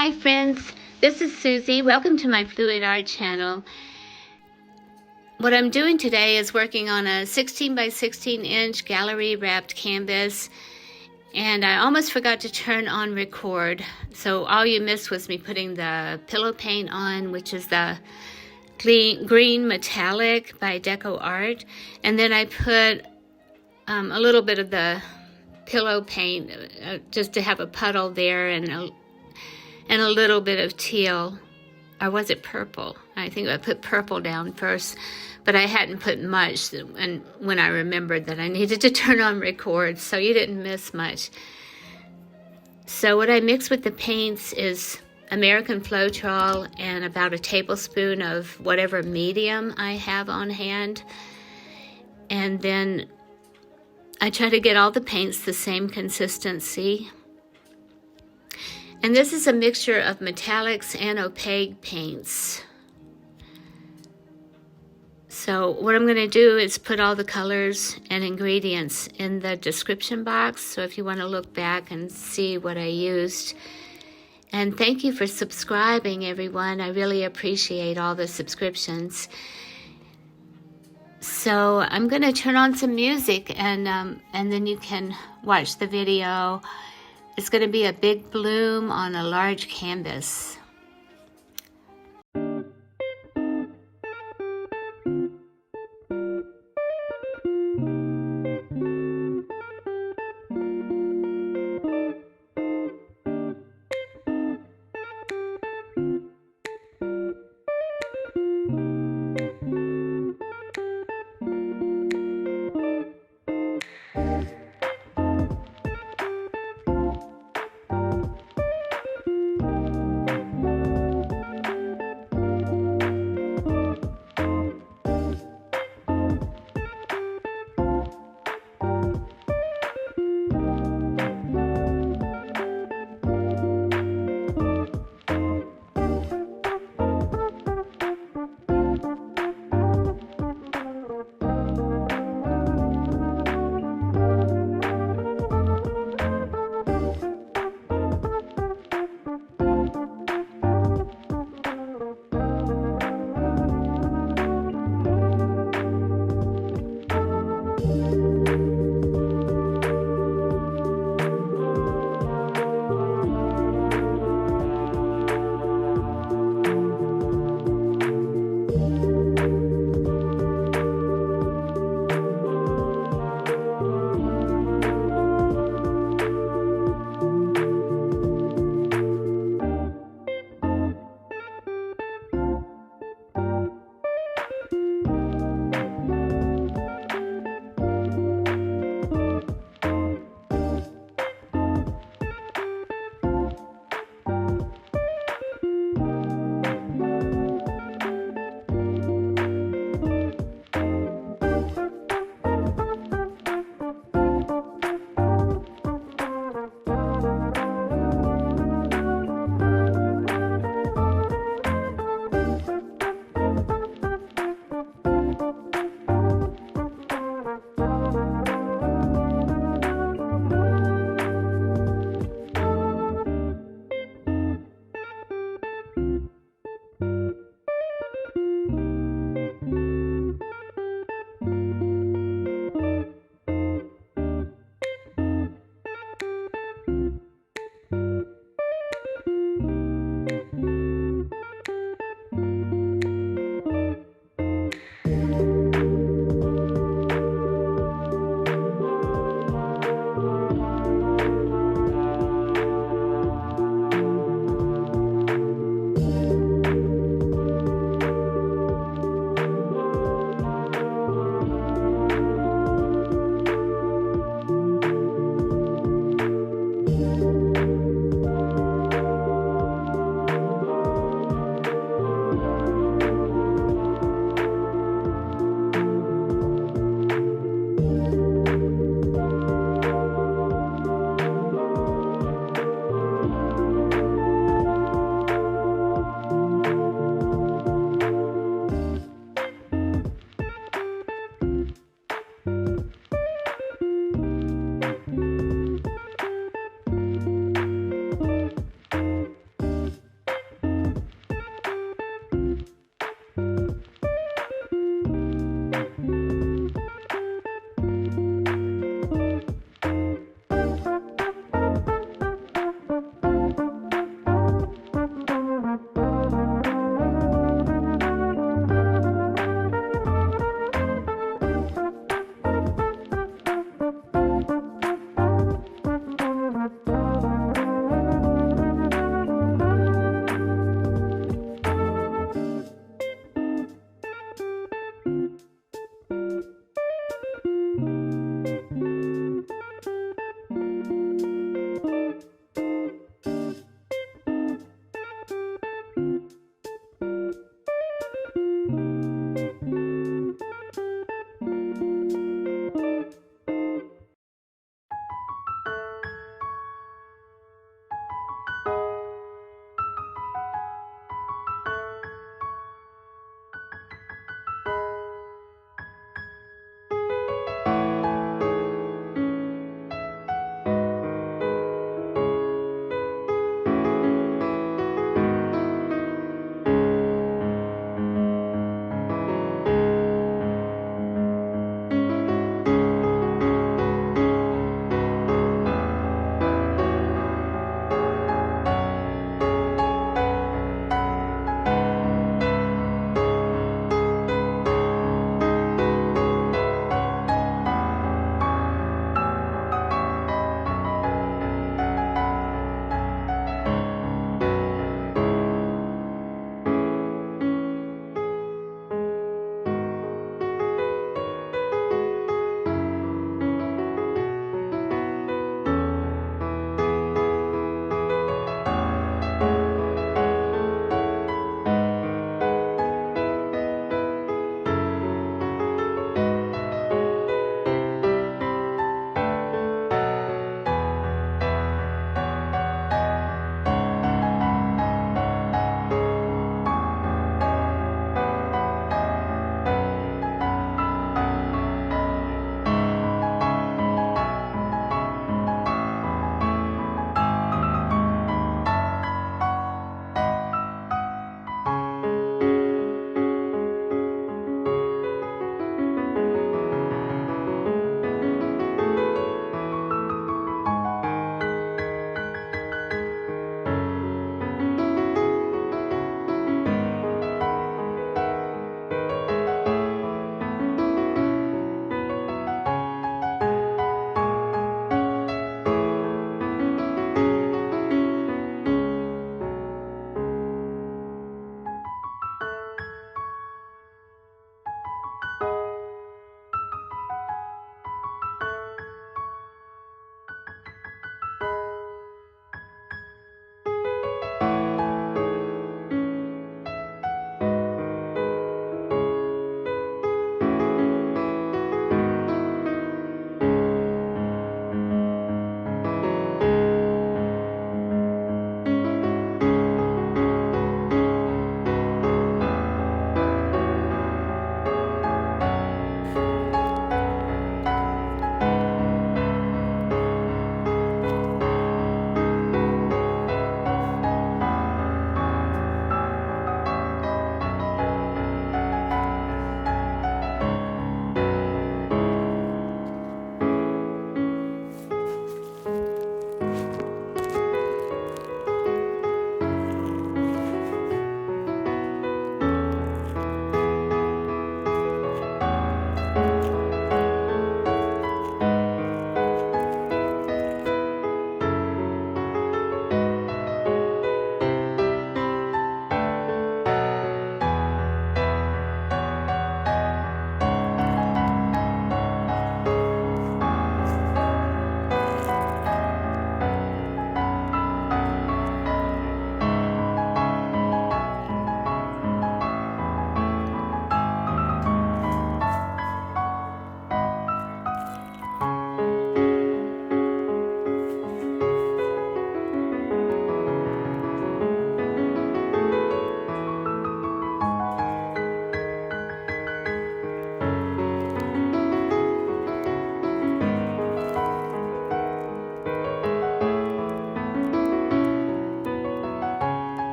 Hi friends, this is Susie. Welcome to my Fluid Art channel. What I'm doing today is working on a 16 by 16 inch gallery wrapped canvas, and I almost forgot to turn on record. So all you missed was me putting the pillow paint on, which is the green metallic by Deco Art, and then I put a little bit of the pillow paint just to have a puddle there, and a little bit of teal, or was it purple? I think I put purple down first, but I hadn't put much, and when I remembered that I needed to turn on record, so you didn't miss much. So what I mix with the paints is American floetrol and about a tablespoon of whatever medium I have on hand, and then I try to get all the paints the same consistency. And this is a mixture of metallics and opaque paints. So what I'm going to do is put all the colors and ingredients in the description box, so if you want to look back and see what I used. And thank you for subscribing, everyone. I really appreciate all the subscriptions. So I'm going to turn on some music, and then you can watch the video. It's going to be a big bloom on a large canvas.